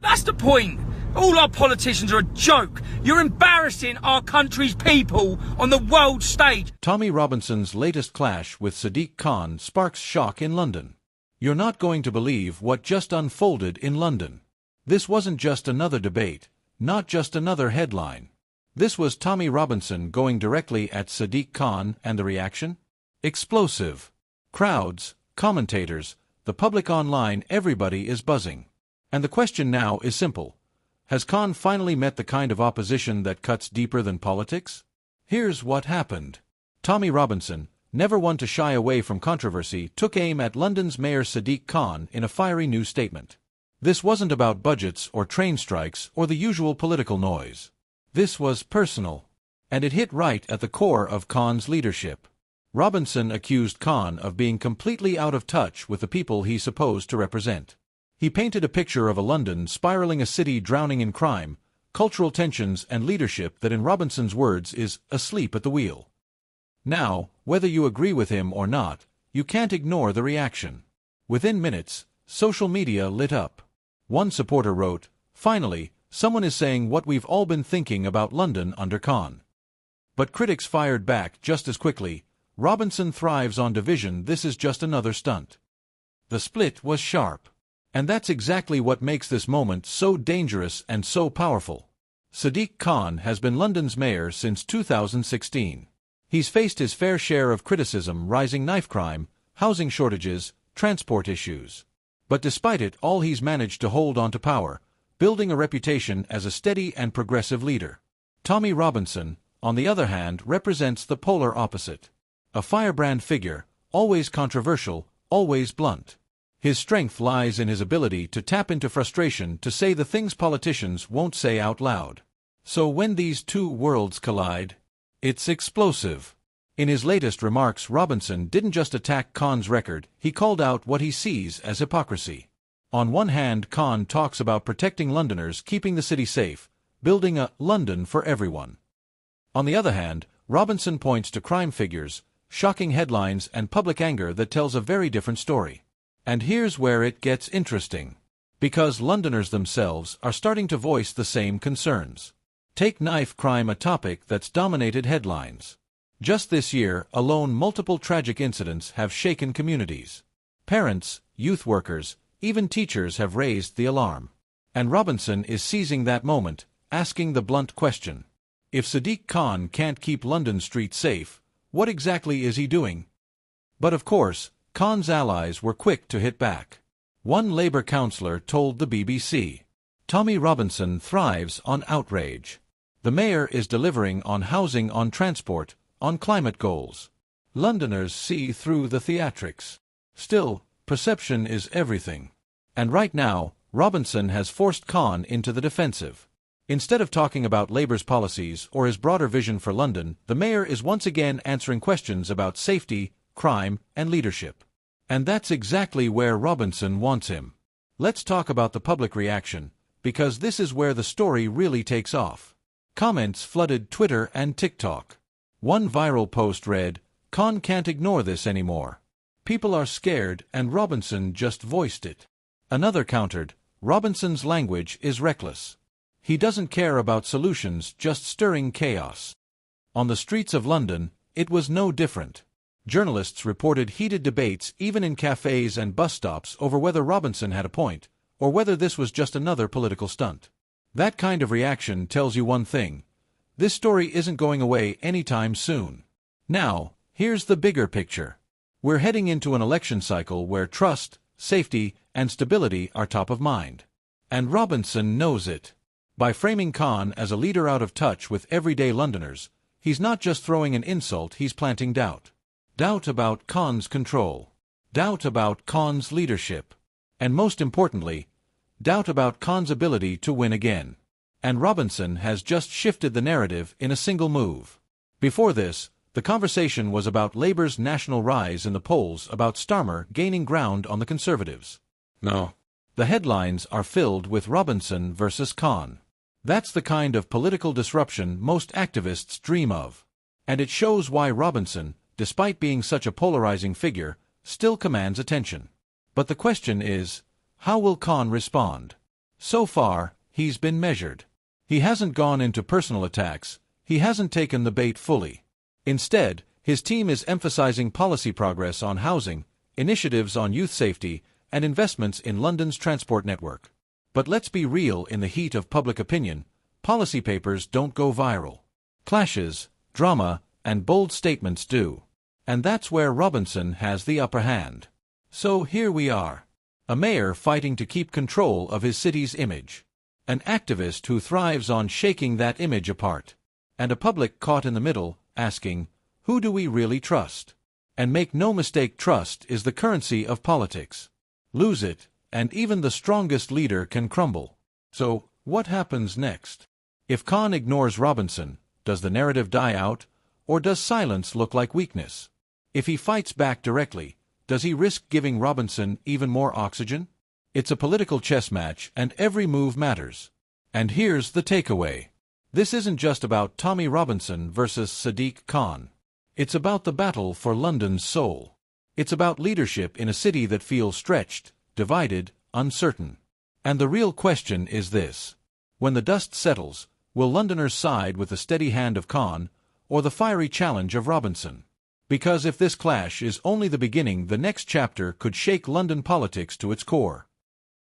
That's the point. All our politicians are a joke. You're embarrassing our country's people on the world stage. Tommy Robinson's latest clash with Sadiq Khan sparks shock in London. You're not going to believe what just unfolded in London. This wasn't just another debate, not just another headline. This was Tommy Robinson going directly at Sadiq Khan, and the reaction? Explosive. Crowds, commentators, the public online, everybody is buzzing. And the question now is simple. Has Khan finally met the kind of opposition that cuts deeper than politics? Here's what happened. Tommy Robinson, never one to shy away from controversy, took aim at London's Mayor Sadiq Khan in a fiery new statement. This wasn't about budgets or train strikes or the usual political noise. This was personal. And it hit right at the core of Khan's leadership. Robinson accused Khan of being completely out of touch with the people he's supposed to represent. He painted a picture of a London spiraling, a city drowning in crime, cultural tensions, and leadership that, in Robinson's words, is asleep at the wheel. Now, whether you agree with him or not, you can't ignore the reaction. Within minutes, social media lit up. One supporter wrote, "Finally, someone is saying what we've all been thinking about London under Khan." But critics fired back just as quickly. Robinson thrives on division. This is just another stunt. The split was sharp. And that's exactly what makes this moment so dangerous and so powerful. Sadiq Khan has been London's mayor since 2016. He's faced his fair share of criticism: rising knife crime, housing shortages, transport issues. But despite it all, he's managed to hold on to power, building a reputation as a steady and progressive leader. Tommy Robinson, on the other hand, represents the polar opposite. A firebrand figure, always controversial, always blunt. His strength lies in his ability to tap into frustration, to say the things politicians won't say out loud. So when these two worlds collide, it's explosive. In his latest remarks, Robinson didn't just attack Khan's record, he called out what he sees as hypocrisy. On one hand, Khan talks about protecting Londoners, keeping the city safe, building a London for everyone. On the other hand, Robinson points to crime figures, shocking headlines, and public anger that tells a very different story. And here's where it gets interesting. Because Londoners themselves are starting to voice the same concerns. Take knife crime, a topic that's dominated headlines. Just this year alone, multiple tragic incidents have shaken communities. Parents, youth workers, even teachers have raised the alarm. And Robinson is seizing that moment, asking the blunt question. If Sadiq Khan can't keep London streets safe, what exactly is he doing? But of course, Khan's allies were quick to hit back. One Labour councillor told the BBC, "Tommy Robinson thrives on outrage. The mayor is delivering on housing, on transport, on climate goals. Londoners see through the theatrics. Still, perception is everything." And right now, Robinson has forced Khan into the defensive. Instead of talking about Labour's policies or his broader vision for London, the mayor is once again answering questions about safety, crime, and leadership. And that's exactly where Robinson wants him. Let's talk about the public reaction, because this is where the story really takes off. Comments flooded Twitter and TikTok. One viral post read, "Khan can't ignore this anymore. People are scared, and Robinson just voiced it." Another countered, "Robinson's language is reckless. He doesn't care about solutions, just stirring chaos." On the streets of London, it was no different. Journalists reported heated debates even in cafes and bus stops over whether Robinson had a point, or whether this was just another political stunt. That kind of reaction tells you one thing. This story isn't going away anytime soon. Now, here's the bigger picture. We're heading into an election cycle where trust, safety, and stability are top of mind. And Robinson knows it. By framing Khan as a leader out of touch with everyday Londoners, he's not just throwing an insult, he's planting doubt. Doubt about Khan's control. Doubt about Khan's leadership. And most importantly, doubt about Khan's ability to win again. And Robinson has just shifted the narrative in a single move. Before this, the conversation was about Labour's national rise in the polls, about Starmer gaining ground on the Conservatives. No. The headlines are filled with Robinson versus Khan. That's the kind of political disruption most activists dream of. And it shows why Robinson, despite being such a polarizing figure, still commands attention. But the question is, how will Khan respond? So far, he's been measured. He hasn't gone into personal attacks, he hasn't taken the bait fully. Instead, his team is emphasizing policy progress on housing, initiatives on youth safety, and investments in London's transport network. But let's be real, in the heat of public opinion, policy papers don't go viral. Clashes, drama, and bold statements do. And that's where Robinson has the upper hand. So here we are. A mayor fighting to keep control of his city's image. An activist who thrives on shaking that image apart. And a public caught in the middle, asking, who do we really trust? And make no mistake, trust is the currency of politics. Lose it, and even the strongest leader can crumble. So, what happens next? If Khan ignores Robinson, does the narrative die out, or does silence look like weakness? If he fights back directly, does he risk giving Robinson even more oxygen? It's a political chess match, and every move matters. And here's the takeaway. This isn't just about Tommy Robinson versus Sadiq Khan. It's about the battle for London's soul. It's about leadership in a city that feels stretched, divided, uncertain. And the real question is this. When the dust settles, will Londoners side with the steady hand of Khan, or the fiery challenge of Robinson? Because if this clash is only the beginning, the next chapter could shake London politics to its core.